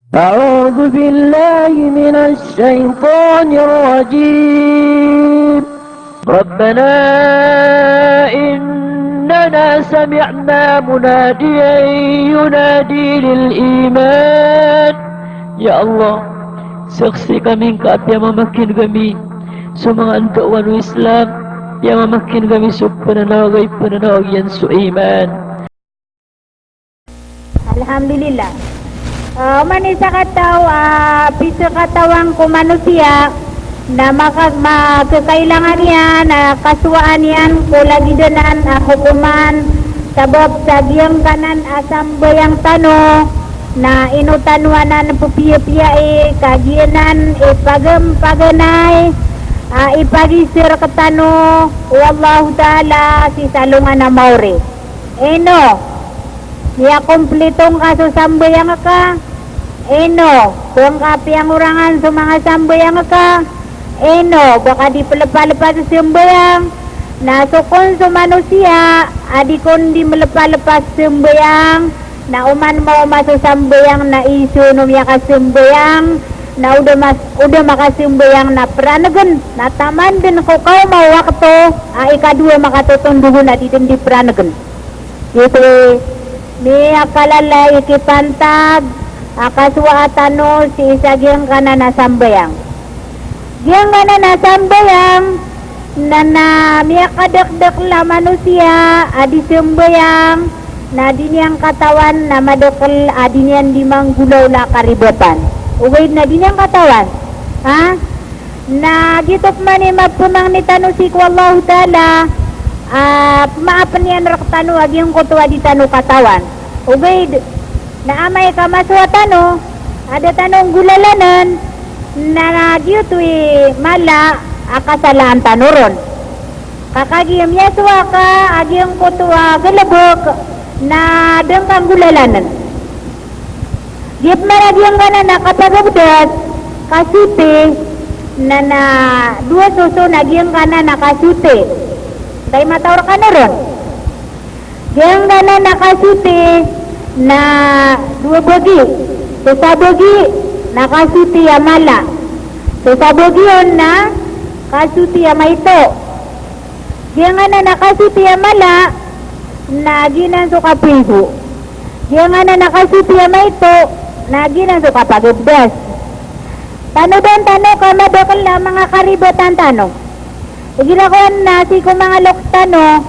أعوذ بالله من الشيطان الرجيم. ربنا إننا سمعنا مناديا ينادي للإيمان. Ya Allah, saksi kami engkau yang memakin kami semangat kawan Islam yang memakin kami penanawag yang suiman. Alhamdulillah. Manisa kataw, piso katawang ko manusia na makakailangan yan, kasuaan yan, kulagi donan, hukuman, sabab sa giyang kanan asam bayang tano, na inutanwanan pupiya-piya kagianan paganay, ipagisir katano, wallahu ta'ala si salungan na mauri. Eno, niya kompletong kaso sambayang ka, eno, kung kapi ang urangan sa mga sambayang ka, eno, baka di palapalapa sa sambayang, nasukon sa manusia, adi kon di malapalapa sa sambayang, na uman mo masasambayang na isunum ya kasambayang, na udah makasambayang na pranagan, na taman din ko kau mau waktu, ikadua makatutunduhun na ditin di pranagan. Gitu. Ni akalala ikipantag akaswaatano si isagyang kana na sambayang. Gyang kana na sambayang na miyakadakdak la manusia adi sambayang na diniyang katawan na madokal adinyan di manggulaw la karibotan. Ugay na diniyang katawan. Ha? Na gitok man mapumang ni tanusik wallahu ta'ala maapan yan raktano agyang kutuwa di tano katawan. Ugay na amay ka maswa tano ada tanong gulalanan na nagyutoy mala akasalaan tanoron. Kakagiyam yaswa ka agyang kutuwa galabok na dengkang gulalanan. Gip managyang kana na kapagabdas kasute na dua suso nagyang kana na kasute. Tay matawar ka na ron. Yang kana nakasuti na dua bagi. Sesabagi nakasuti amala. Sesabagi yun na kasuti amaito. Yang kana nakasuti amala na ginan so kapigo. Yang kana nakasuti amaito na ginan so kapagubdas. Tano ka madokal na mga karibotan tano. Igirakuan na si kung mga loktano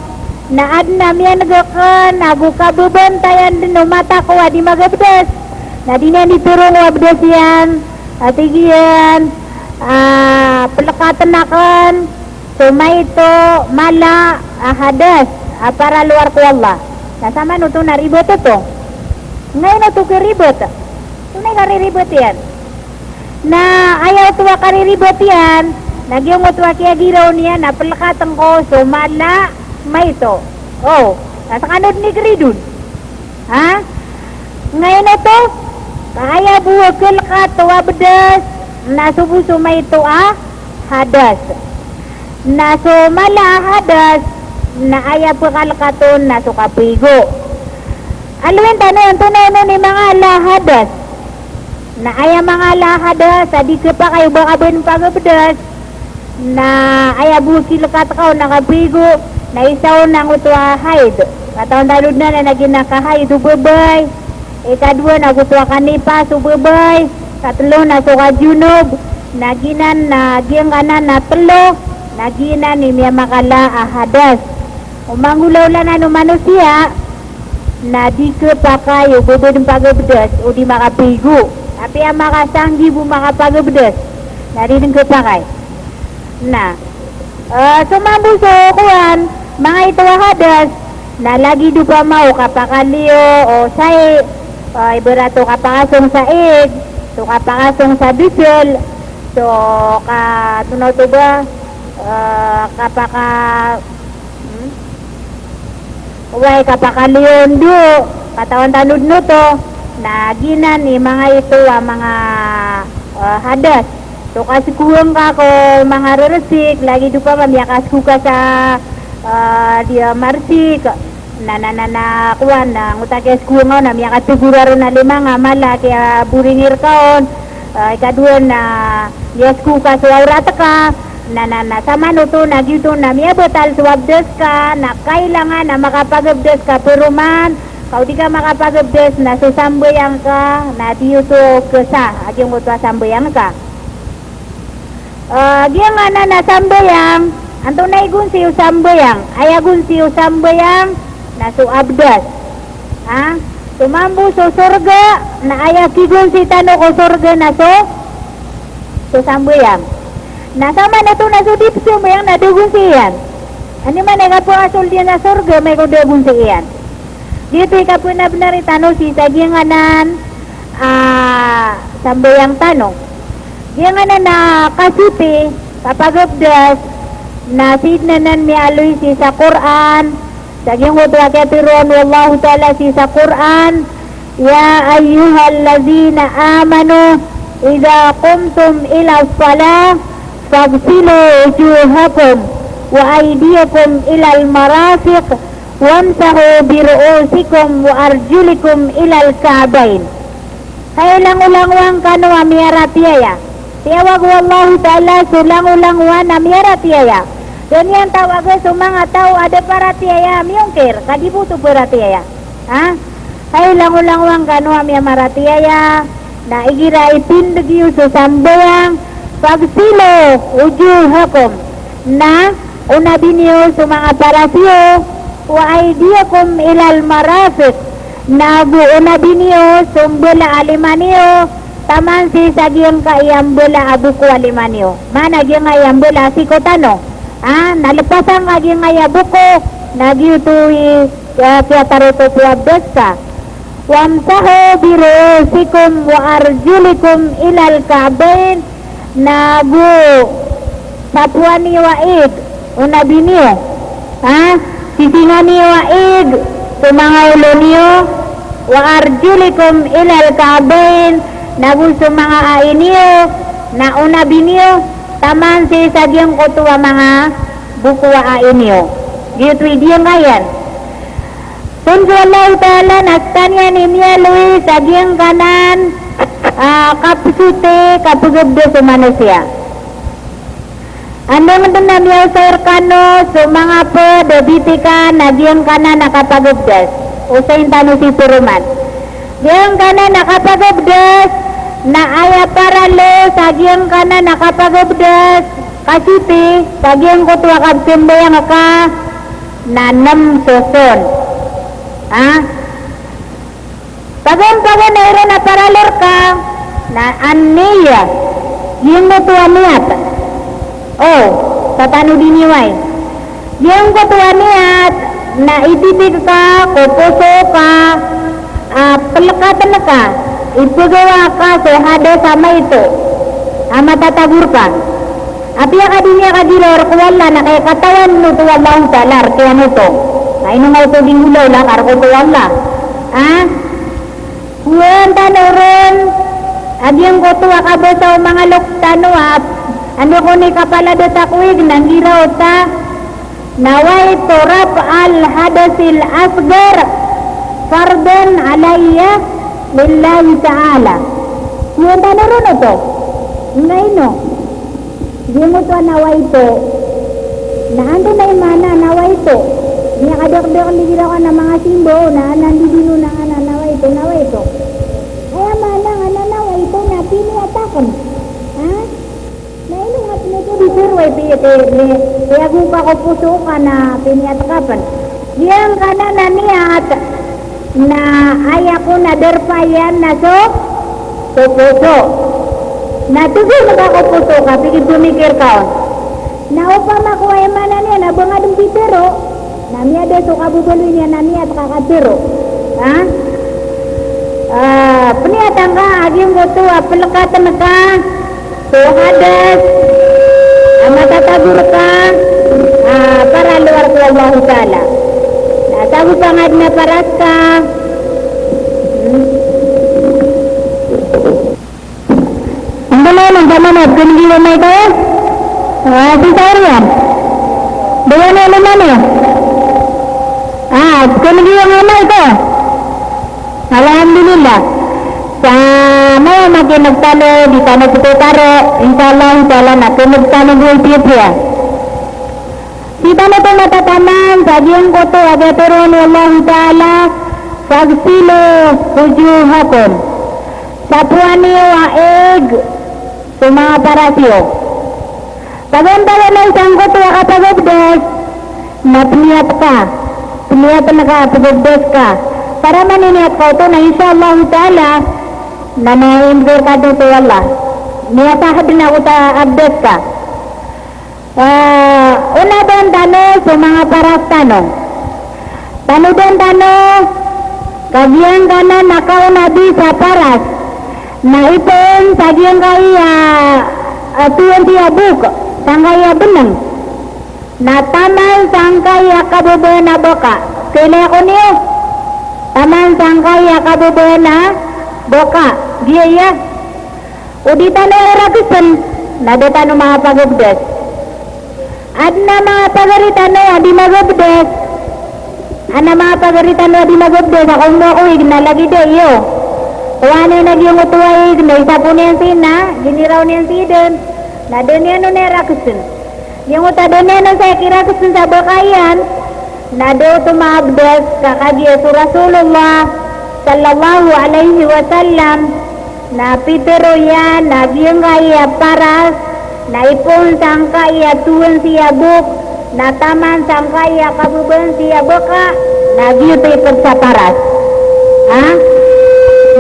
na adna miya nagakan nagukabubontayan din mata ko adi magabdas na di na niturong wabdas yan at igiyan pelakatan akan sumaito mala hadas para luar ko Allah nasama no to naribot ito ngayon na to kiribot tunay kariribot yan na ayaw tuwa kariribot yan nagyong utwa kaya giraw niya na palakatan ko sumala may ito. Oh, nasa kanod ni Gridun. Ha? Ngayon na to, kaya buwag kalakato abdas, nasubuso may ito hadas. Nasumala hadas, na aya po kalakato nasukapigo. Aluin tanong, tunay mo ni mga lahadas. Na aya mga lahadas, adi ka pa kayo baka ben pagabdas, na ayabu kilakatakaw nakabigo na isaw ng utwa haid kataon talod na naging nakahaid ubabay ikadwa nagutwa kanipa ubabay katlo na suka junob naginan nagyang kanan na telo naginan ni miya makala hadas umangulaw lang na manusia na di ka pa kayo bubod ng pagabdas o di makabigo tapi ang makasanggi bu makapagabdas narinig ka pa kayo na sumambo sa kuwan mga ito hadas na lagi do pa mau kapakaliyo o say iberato kapakasong sa ig so kapakasong sa bisol so katunaw to ba kapaka uway kapakaliyon do katawan tanod no to na ginan ni mga ito mga hadas. So kasi kuwang ka ko mga reresik, lagi do pa mamiyakas ko ka sa dia marsik, na kuan na ngutakes kungaw na miya katiguraro na lima nga mala kaya buringir kaon ikaduan na yesku ka suawrata ka na sama nuto na gyuto na miya betal suwabdes ka na kailangan na makapagabdes ka pero man kau di ka makapagabdes na susambayang ka na diyuto kesa agyong utwa sambayang ka gyang na sambayang anto na igun siyo sambayang ayagun siyo sambayang na suabdas ha tumambu so surga na ayakigun si tano ko surga na so sambayang na sama na to na so dipso mayang nadugun siyan ani man nga po asul diyan na surga may kudugun siyan dito ikapo na benari tano si saginganan sambayang tano giyanganan na kasipi kapagabdas na sidnanan mi aloy si sa Quran Saging hudwa katiruan wallahu ta'ala si sa Quran Ya ayyuhallazina amanu Iza qumtum ila salah Fagsilu ujuhakum Wa aydiyakum ilal marafiq Wamsahu biru'usikum Wa arjulikum ilal ka'bain Kailang-ulangwang kanu amiyaratiyaya Tiyawag wallahu ta'ala sulang-ulangwan amiyaratiyaya Dan yang tawag sa mga tao ada para tiyaya miyongkir kadibuto para tiyaya ha ay lang-ulangwang kanu amya maratiyaya na igira ipindagyo sa sambayang pagsilo ujuhakum na unabinyo sa mga parasyo wa aydiyakum ilal marafiq na unabinyo sumbula alimanyo taman si sagyang kaiyambula abuko alimanyo managyang ayambula sikotano nalepasan lagi ngaya buko nagyutui kaya taruto puabdes ka wamsahu birusikum wa arjulikum ilal ka'bain nagu sapuani wa id unabiniyo sisingani wa id sumanga ulo niyo wa arjulikum ilal ka'bain nagu sumanga ainiyo na unabiniyo taman si sagyang kutuwa mga bukuwa inyo. Gitu dia ngayan. Sunjuallahu ta'ala nastanya nimya lui sagyang kanan kapsute kapugabdo sa manusia. Ando man namya usayr kano so mga po dobitikan nagyang kanan nakapagabdas. Usayin tano si Puruman. Diyang kanan nakapagabdas na aya para lo sagyang kana nakapagabdas kasipi sagyang kutuwa kabsimbayang ka nanam susun pagan na iro na paralor ka na aniya yung kutuwa niyat tatano diniway yung kutuwa niyat na itipig ka kupuso ka pelekatan ka ipagawa ka so hada sama itu matatabur ka apya kadinya kadilor kuwala na kaya katawan no to wallahu ta'ala kaya nito ay nung auto dingulaw la karko to wala kuwan tanoron adyang ko to akabo sa mga luktano ano ko ni kapalado sa kuwig nang giraw ta naway torap al hadasil asgar fardan alayya lillahi ta'ala yung tanaron ito ngayon no di mo ito nawa ito na ando na imana nawa ito niya kadok-dok hindi gila ka na mga simbo na nandidino na nga nawa ito kaya mana nga nawa ito na piniatakan na ino nga pinito di sirway kaya gupa ko puso ka na piniatakapan diyang ka na naniyat na aya ko na derpayan na so puso na tuloy magkakupuso ka pigid tumikir ka na upama ko ay mana niya na bangadong pitero na miya deso kabubulo niya na niya at kakatiro peniatang ka aging goto pelekatan ka so hadas matatabur ka para luar ko Allah Ta'ala sabu pangad na paras ka ang dala ng pamanod kung hindi mo may tayo si Sarian bayan na naman Kemudian yang itu, alhamdulillah. Sama makin nagtano di tanah puto taro, insyaallah nak nagtano buhay dia. Di tanah tu matataman, sabihan ko to agaturun Allah Taala, fagsilo wujuhakum. Sapuani waeg mga parasyo. Pagantalan ng sangko to akapagabdes, napniyat ka, piniyat na ka, pagabdes ka. Para maniniat ka ito na insyaAllah ta'ala na na-imgur ka dito Allah. Niyasahad na uta abdes ka. Una doon tanong sa mga paras tanong. Tanong doon tanong, kagiyan ka na nakaw na di sa paras. Na ipon, kagiyan kaya tuwan siya buk, sangkaya benang. Na taman sangkaya kabubuan na boka. Sila ko niyo. Taman sangkaya kabubuan na boka. Dia ya. Uditan na rakisan. Nadata no mga pagubdes. At na mga pagaritan no adi magubdes. Ana mga pagaritan no adi magubdes. Akong mo ko ignalagi de iyo. Tuwane nagyong utuway na isa po niyan sina. Giniraw niyan sidon. Nadun niya no na rakisan. Yung utadon niya no sa kirakisan sa bakayan. Nado tumabdes kakagi Rasulullah sallallahu alaihi wasallam na pitero yan nagyang kaya paras na ipon sangkaya tuwan siya buk na taman sangkaya kabuban siya buka nagyuto ipon sa paras. Ha?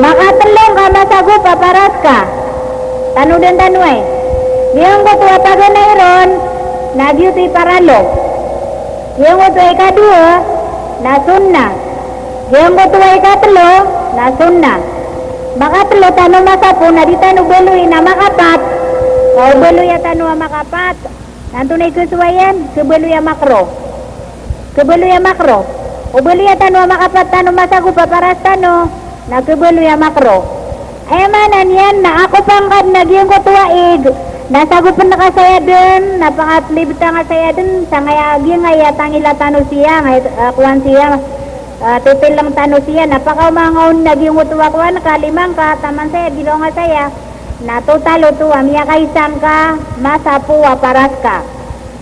Makatulong ka masago paparas ka. Tanudan tanway. Yung ko tuwa paganayron nagyuto iparalo. Yang utuai kedua, na sunnah. Yang utuai katelo, na sunnah. Maka telo tanu masapu, na di tanu belui na makapat. Kau belui ya tanu makapat. Nanti na kesuaian, kebelu ya makro. Kebelu ya makro. Ubelu ya tanu makapat tanu masaku paparas tanu, na kebelu ya makro. Mana niyan na ako pangkat na giyang kutuaig. Nasagupan na ka saya din, napakatlibta nga saya din, sa ngayagi ngaya tangila tano siya, kuwan siya, titil lang tano siya, napakaumangaon naging utuwa-kuwan, kalimang ka, taman saya, gilo nga saya, na total utuwa, miya kaisam ka, masapuwa, paras ka.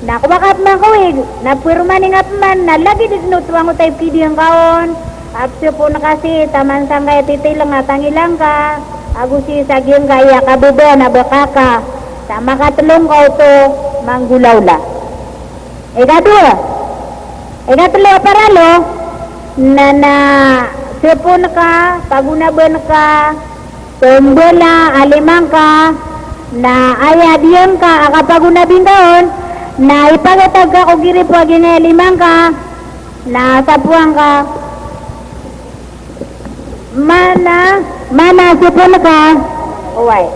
Nakuwakat man kuwig, napirmaning apman, nalagi din utuwa ko tayo kidiyang kaon, apso po na kasi, taman sang kaya titil lang nga tangilang ka, agusi sa giyang kaya kabubo na bakaka, sa makatulong ka ito, manggulaw la. Ikadua, ikatlo paralo, na sipon ka, pagunaban ka, tumbola, alimang ka, na ayadiyang ka, akapagunabing kaon, na ipagatag ka o giri po limang ka, na sapuang ka, mana sipon ka, uway.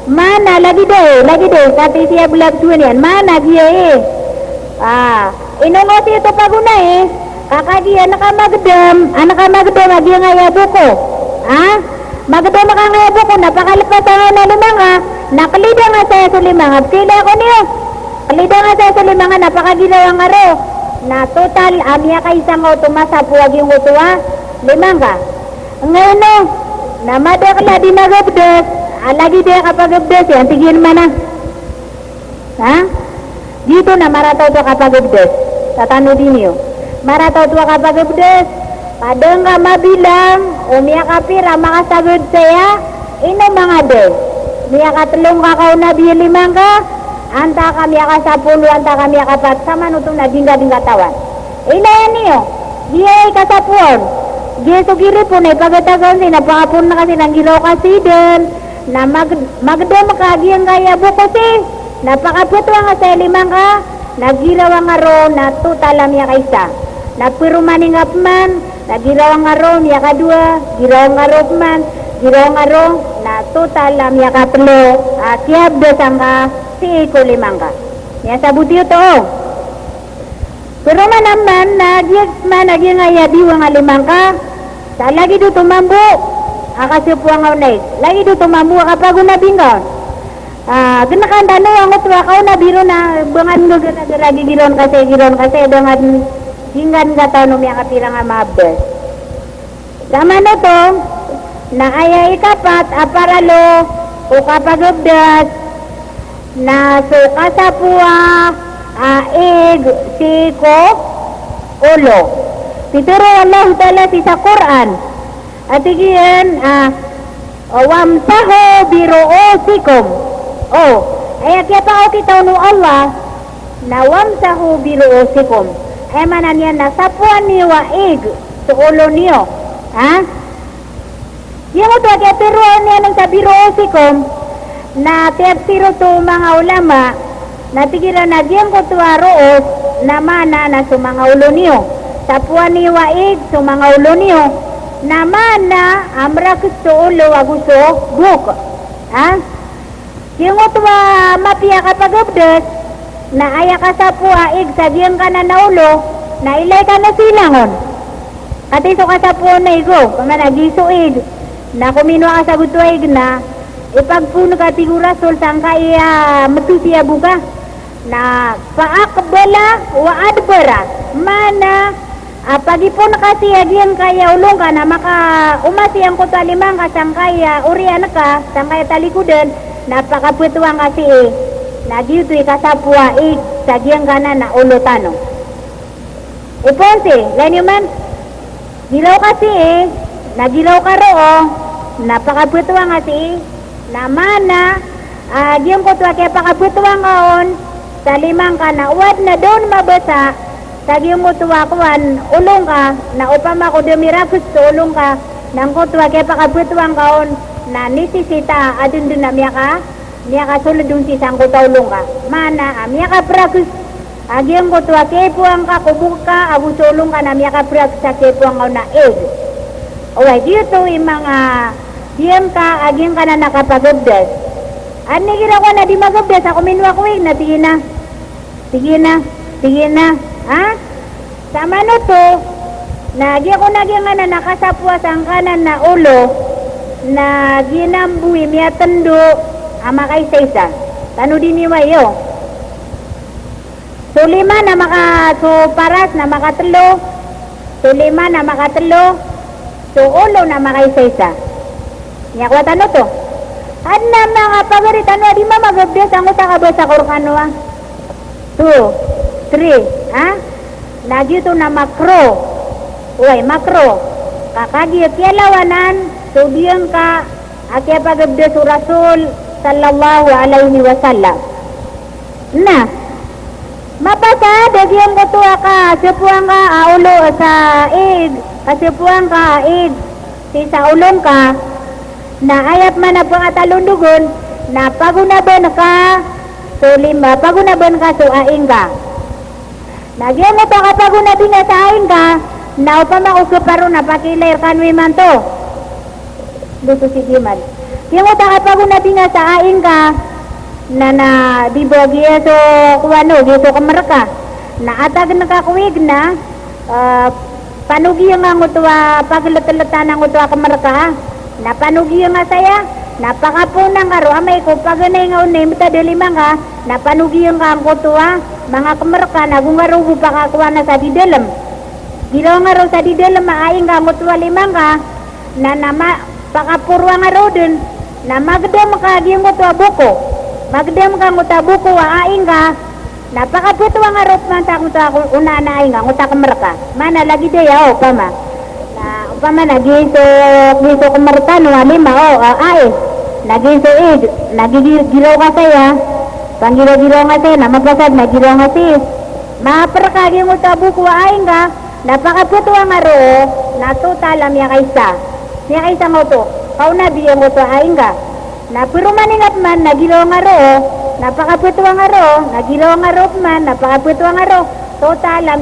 Mana lagi deh, kati siya bulag tuan yan, mana dia inungo siya ito paguna kakak dia nakamagdam, lagi yang ngaya buko, magdam ka ngaya buko, napakalipas ang na limanga, nakalida nga saya sa limanga, sila ko niyo, kalida nga saya sa limanga, napakagilawang aro, na total, amya ka isang automasa puwag yung utuwa, limanga, ngayon no, namadakla di nagabdas, lagi dia kapag abdes yan, tigil mana. Ha? Dito na marataw to kapag abdes. Sa tano din yun. Marataw to kapag abdes. Padang ka mabilang, umiyak ka pira, makasagod saya, ino mga de. Miyak ka tulong ka kaw na limang ka, anta kami ka sa pulo, anta kami ka pat, sama nutong na dingga tawan. Ila yan niyo. Dia ka sa puon. Dia sugiri po na ipagatagan si, napakapun na kasi ng gilaw kasi din. Na magdam kagi ang gaya buko si napakaputwa nga sa limang ka nagilaw ang aro na tutalam ya kaisa napirumaning apman nagilaw ang aro ya kadua gilaw ang aro man gilaw ang aro na tutalam ya katlo kiab desang ka si iko limang ka ya sabuti ito pero naman nagi nga diwa nga limang ka sa lagi do tumambo kasi puang nais lagi do tumamu kapag unabingon genakanda no ang utwa kau na biro na bangan go lagi giron kasi dengan hinggan ka tao nung mga kapila nga mabdes. Sama no to, na aya ikapat, aparalo, o kapagabdas, na suka sa puwa, aig, siko, ulo. Pituro Allah Ta'ala sa Quran. At igiyan, wamsaho biru'osikum. Ay kaya pa kita no Allah, na wamsahu biru'osikum. Ay manan yan na sapuan niyo waig sa ulo niyo. Ha? Yung ito, kaya tiruan niya ng sa biru'osikum, na tiyapsiro to mga ulama, na tigilan na diyan ko tuwa roos, na mana na sa mga ulo niyo. Sapuan niyo waig sa mga ulo niyo, na mana amra gusto ulo agusto buk. Ha? Yung tuwa mapia kapag update, na aya ka sa puwaig sa diyan ka na naulo, na ilay ka na silangon. At iso ka sa puwan na igo, pamanagisuig, na kumino ka sa gutuig na, ipagpuno ka tigurasol saan ka matusiya buka, na paakbala wa adbara, mana, pagipon kasi diyan kaya ulong ka na maka umasiyang ko talimang ka saan kaya urian ka, saan kaya talikudan, napakaputuang kasi na dito ikasapuaig sa diyang gana na ulutano. Iponsi, ganyan man, gilaw kasi nagilaw ka roo, napakaputuang kasi, na mana, diyang ko tuwa kaya pakaputuang kaon, sa limang ka na uwad na doon mabasa, sa diyang mo tuwa kuwan, ulong ka, na upama ko dumirakus sa ulong ka, nang ko tuwa kaya pakaputuang kaon, na nisisita adun dun na miya ka sulod dun si sangko taulong ka mana miya ka prakus agyang ko tuwa kepuang ka kubuk ka agu sulong ka na miya ka prakus sa kepuang ka na away dito yung mga diyem ka agyang ka na nakapagabdas ani gira ko na di magabdas ako minwa ko na sige na ha sama no to nagya ko nagyang na nakasapwa sang kanan na ulo na ginambuhi miya tendo ama kay isa tano din niwayo so lima na paras na makatlo so lima na makatlo so ulo na makay isa niya ko tano to at na mga pagarit ano di mamagabdes ang usa ka ba sa kurkano 2 3 ha nagyo to na makro kakagi kialawanan so diyan ka akya pagabdes Rasul sallallahu alaihi wasallam na mapasa dagyan ko tuwa ka sepuang ka ulo sa id kasepuang ka id si sa ulong ka na ayat man na pangatalundugon na pagunaban ka so lima pagunaban ka so aing ka nagyan mo to kapag unabi na sa aing ka na upama usuparo na pakilair kanwi man to dito si Giman yung uta kapag unabi nga sa aing ka na di ba giyaso kuwano giyaso kamaraka na atag nakakuwig na panugi nga ngutwa paglatalata ng ngutwa kamaraka na panugi nga saya napakapunang karo amay ko paganay nga unay matadelimang ka na panugi nga ngutwa mga kamaraka na gungarubo pakakuha na sa didalam gilaw nga ro sa didalam maaing nga ngutwa limang ka na nama pakapurwa nga ro dun na magdam ka di mo to buko magdam ka nguta buko wa aing ka napakaputwa nga rot man ta nguta una na aing nga nguta kamarka mana lagi daya pama na pama nagiso kamarka no lima ay nagiso nagigilaw ka saya panggilo-gilo nga saya na mapasad nagilaw nga si maperka di nguta buko wa aing ka napakaputwa nga ro na total am ya kaysa mo to kau na biyang ko to aing ka na pero maningat man nagilaw nga ro napakaputwa nga ro nagilaw nga ro man napakaputwa nga ro total am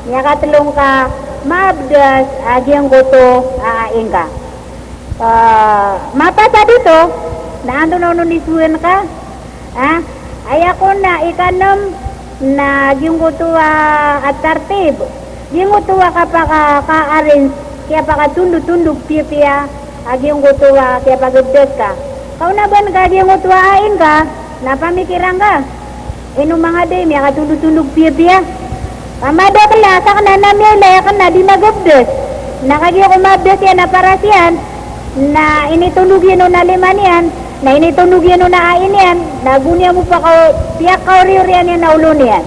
yaka tulong ka mabdas agyang ko to aing ka mapasa dito na ando na nisuan ka ayako na ikanom na yung ko to at tartib yung ko to ka-arrange kaya pakatundog-tundog piya agyong gutuwa kaya pagubdes ka kaunaban ka agyong gutuwa ain ka napamikirang ka mga day may katundog-tundog piya Pamada kala sa kana na miyala kana di magabdes. Nakagi umabdes yan na parasyan na initulugyan na liman yan, na initulugyan na ain yan, nagunya mo pa ka piyak ka ori-orian yan na ulo niyan.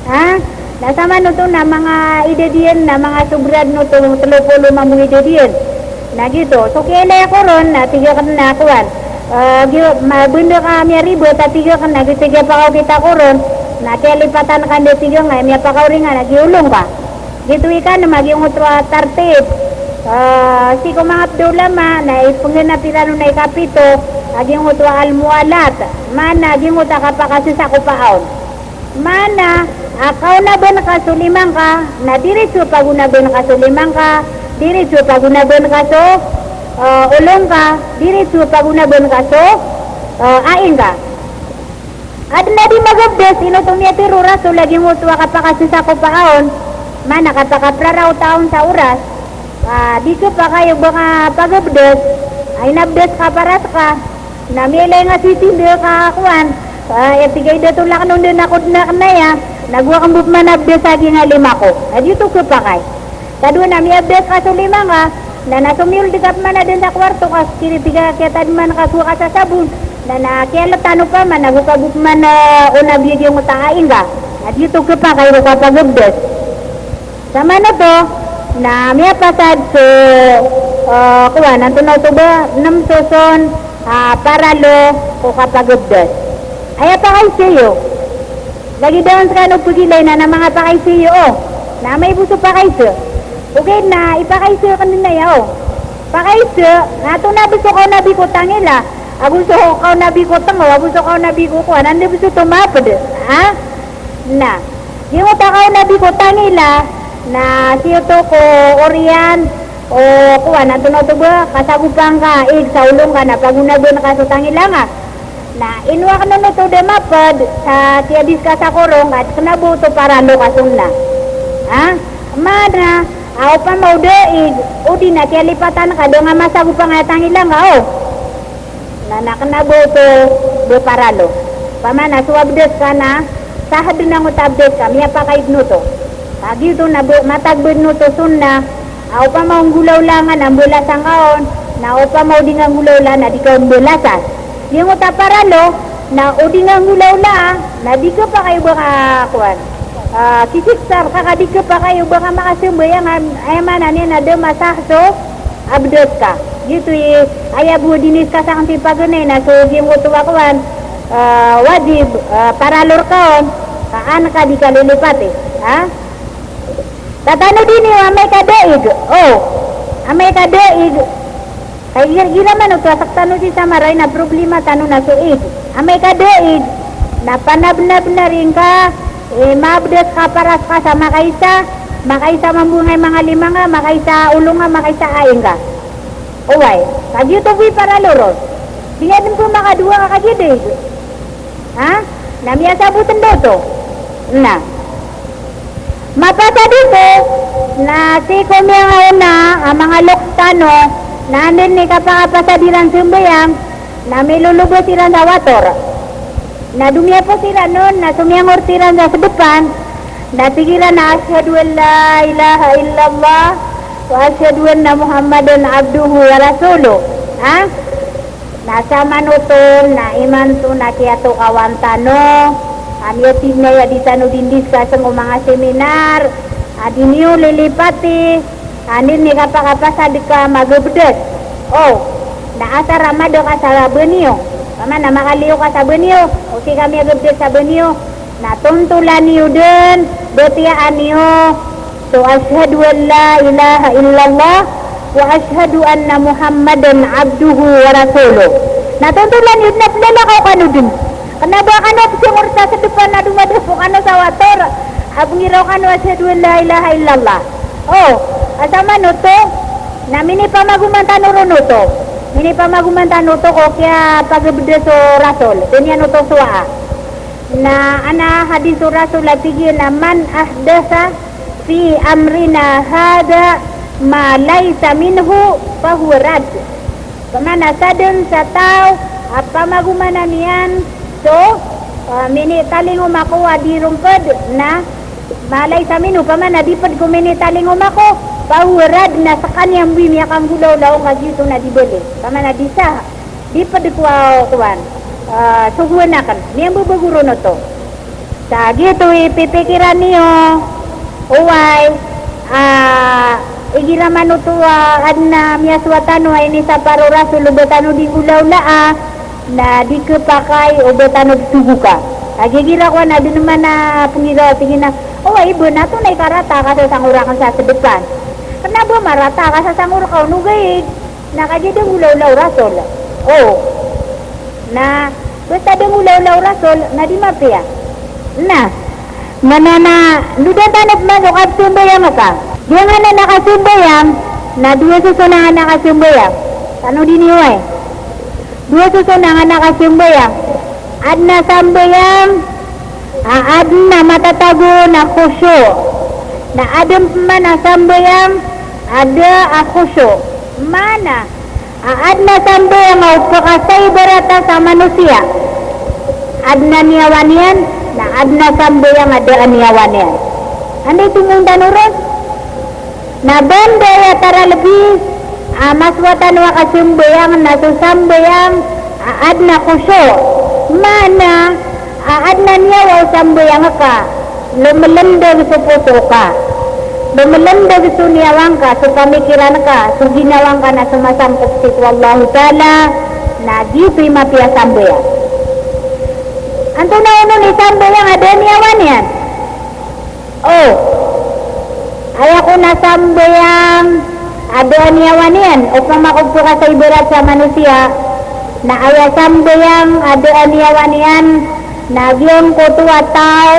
Ha? Nasama no to na mga idediyan na mga subrad no to telupulo mamong idediyan. Na gitu. So kaya ko ron na tiga ka na kuan. Mabunda ka miya ribot at tiga ka na tiga pa kita ko ron. Na kaya lipatan ka na tiga nga miya pa ka rin nga nagiulong ka. Gitu ikan na magiung utro tartib. Si kumangap daw lama na ipungin na pirano na ikapito aging utro almualat. Mana aging uta ka pa kasi sa kupaon. Mana akaw na ben kasulimang ka na diretso paguna ben kasulimang ka diretso paguna ben kaso ulong ka diretso paguna ben kaso ain ka at na di magabdes inutong niya tirura so lagi mo tuwa ka pa kasi sa kupaon mana kapakaplaraw taon sa oras di ko pa kayo baka pagabdes ay nabdes ka paras ka na milay nga sitindi ka kuwan tigay dato lang nun din ako na kanaya nagwa kang bukman abdes sa nga lima ko at yuto ko pa kay kadwa na mi abdes ka so lima nga na nasumil di ka man na din sa kwarto ka kiritiga kita man kasuka sa sabon na nakialat ano pa man nagukabuk man na unabiyag yung utahain ka at yuto ko pa kayo kapag abdes sama na to na miya pasad so kuha nantunaw to ba namsoson paralo o kapag abdes ay pa kayo siyo lagi daw sa kanong pagilay na mga pakaysiyo na may buso pakaysiyo okay na ipakaysiyo ka nila yaw pakaysiyo na ito nabiso ko nabikutang ila abuso ko nabikutang abuso ko nabikukuha nandi buso tumapad ha na yung utakaw nabikutang ila na siyo to ko orian o kuha na ito na ito ba kasagupang ka sa ulong ka na pagunabo na kasutang ila nga na inuwa ka na ito demapad sa tiyadis ka sa korong at kanabuto para lo kasong na ha mana aw pa maudaig o di na kaya lipatan ka do nga masagupang atang ilang ka na nakanabuto do para lo pamana suwabdes ka na sahad na mo tabdes ka miya pa kayo nuto pagi ito na matagbid nuto sunna aw pa maunggulaw langan ang bulasang kaon na aw pa mauding ang gulaw lang na di ka bulasas yung uta paralo na uding ang gulaw lang na di ka pa kayo baka kuwan kisiksar kakadi ka pa kayo baka makasumbay ang ayamanan niya na demasakso abdos ka gitu ayabu dinis ka sa kanti paganay na so yung utuwa kuwan wajib paralor kaon kaan ka di ka lilipati ha tatano din yung amay kadaig amay kadaig kaya gira man ito saktan si Samaray na problema tano na suig amay kadaig na panabnab na rin ka maabdes ka paras ka sa makaisa mambungay mga lima nga makaisa ulong nga makaisa aing ka uway kagito wi para loros di nga din po makadua ka kagidig ha namiya sabutan daw to na mapasa dito na si kumya ngayon na ang mga loktano na andin ni kapakapasadiran sumbayang na may lulubo sila sa wator na dumiya po sila noon na sumiyangor sila sa depan na tigilan na asyhadu an la ilaha illallah wa asyhadu anna muhammadan abduhu wa rasuluh ha nasa manutol na iman to na kiyato kawantano amyatin na yaditano dindis ka sa mga seminar adinyo lilipati anin ni kapakapasad ka magubdes naasa ramado ka sa benyo paman na makaliw ka sa benyo okay kami agubdes sa benyo natuntulan niyo din betiyaan niyo so asyhadu an la ilaha illallah wa asyhadu anna muhammadan abduhu wa rasuluh natuntulan niyo na lalakaw ka din kanaba ka na sumurta sa depan na dumadapo ka na sa wator abang iraw ka na asyhadu an la ilaha illallah asama nuto na mini pamagumantan nuto mini pamagumantan nuto ko kaya pagabdes so rasol dunya nuto suwa na ana hadis rasul tigil na man ahdasa fi amrina hada ma laysa minhu fahuwa rad pamana sadun sa tao apa magumanan yan so mini taling umakuha di rumpad na malay sa minu paman na dipad kuminitaling umako paurad na sa kanyang bimi akang gulaw-law nga dito na dibeli paman na disa dipad kuwan suhuan na kan niyang bubaguro no to sa dito ipipikiran niyo uway igiraman uto adna miyaswatano ay ni sa parura sulubotano di gulaw-laa na di kepakay o botano subuka agigira ko na din naman na pungira tingin na ibo na to na ikarata ka sa sangura ka sa depan karena ba marata ka sa sangura ka nugay nakajid ang ulaw-law rasol na basta dang ulaw-law rasol na di mapia na manana nudan tanap masok sumbayang ka diya nga na nakasumbayang na dua susunahan nakasumbayang tano diniway dua susunahan nakasumbayang adna sambayang adna matatago na khusyu na adam mana sambayang ada khusyu mana adna sambayang au pakasay barata sa manusia adna niyawanian na adna sambayang ada niyawanian andai tunggung danuros na banda ya tara lebih maswatan wa kasumbayang na susambayang adna khusyu mana adna niya wa sambayang ka lumelendag sa puso ka lumelendag sa niyawang ka sa pamikiran ka sa ginawang ka na sumasampok si wallahu ta'ala na gipi mapia sambayang anto na uno ni sambayang ada niyawan yan ayako na sambayang ada niyawan yan upang makugpo ka sa ibarat sa manusia na aya sambayang ada niyawan yan nagyong kutuwa tao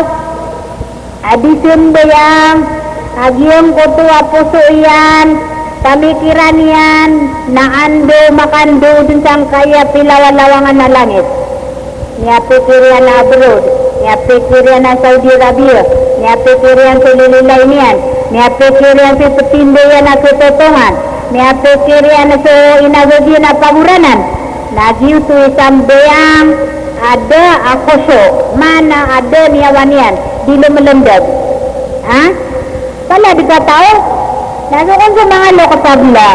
adi sambayang nagyong kutuwa puso yan pamikiran yan na ando makando dun sang kaya pilawalawangan na langit niya pikir yan na abroad niya pikir yan na Saudi Arabia niya pikir yan sa lililay niyan niya pikir yan sa petindo yan na ketotongan niya pikir yan sa inagagi na paguranan nagyo to sambayang ada khusyu mana ada niyawan yan di lumelendag pala di ka tao nasukon sa mga lokasabla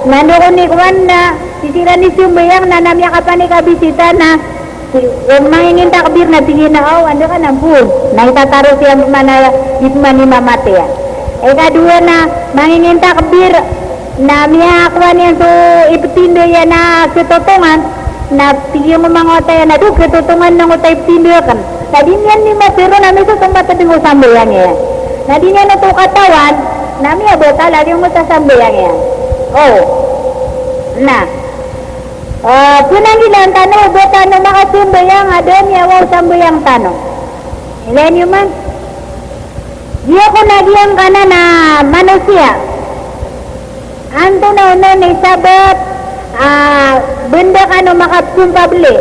nandoon ni kuwan na sisira ni sumbayang na namya ka pa ni kabisita na yung mangingin takbir na tingin na ando ka ng buon na itataro siya mana itman ni mamate yan kadua na mangingin takbir na miya kuwan yan so ipetindo yan na ketotongan na tingin mo mga otay na doon ketutungan ng otay ipetindo kan na din yan ni masiro na miso itong matading usambayang yan na din yan ito katawan na miya bota lagi yung utasambayang yan na punangilan tanong bota no makasimbayang ada niya wow sambayang tanong ilan yun man diya ko nagyang ka na manusia anto na uno ni sabat benda ka no makapsumpabli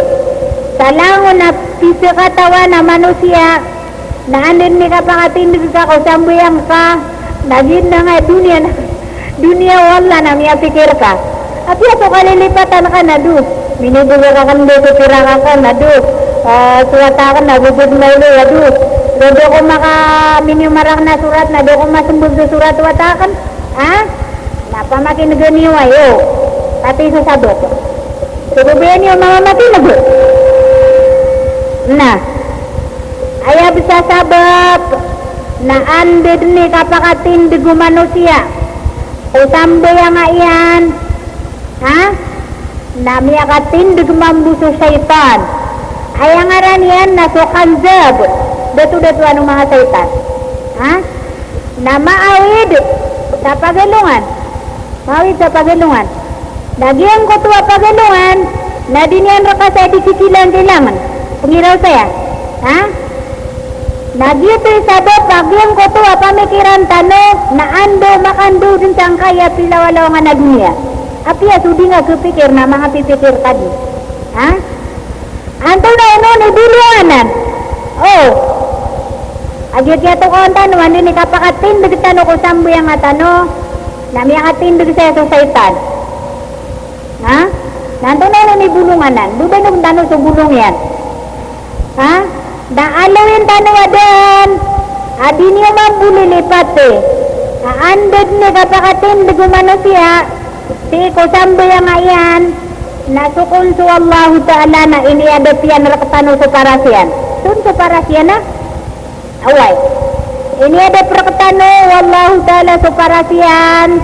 talangon na piso katawan na manusia na andin ni kapangatindig ka ko sambayang ka nagin na nga dunia wala na miya pikir ka at yato kalilipatan ka na do minibuga ka kan do kupira ka na do suwata ka na bubud na ulo ya do do ko maka minimarang na surat na do ko masumbog sa surat watakan napamakin na ganiwa pati sa sabot sububayan niyo mamamakin na do na ayaw sa sabab na andid ni kapakatindig manusia usambaya nga iyan na miya katindig mambuso syaitan ay ang aran yan na sukanzab datu-datu anong mga syaitan na maawid sa pagalungan nagyang ko tuwa pagalungan na dinyan raka sa disikilan kailangan pangiraw saya nagyito sabab pagyang ko tuwa pamikiran tano na ando makando din sang kaya pilawalaw nga na dunia apia sudi nga kepikir na mga pipikir tadi anto na ano ni bilianan agit yato ko ang tano hindi ni kapakatindig tano ko sambayang nga tano na miya katindig sa saitan nanto na ano ni bulunganan duda nung tano sa bulong yan da alawin tano adan Adi niyo mabuli lipat eh. Andad ni kapakatin dugo manusia. Si kusambo yang ayan. Nasukun su Allah Ta'ala na ini ada pian reketanu suparasian. Sun suparasian na? Away. Ini ada perketanu wallahu Ta'ala suparasian.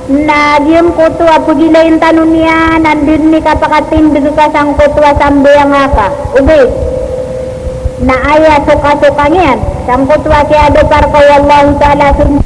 Na diem kutu apu gilain tanunia. Nandun ni kapakatin dugo kasang kutu asambo yang aka. Ubi. Na ayah suka-sukanya. Sang kutu asi ada parko wallahu Ta'ala sun.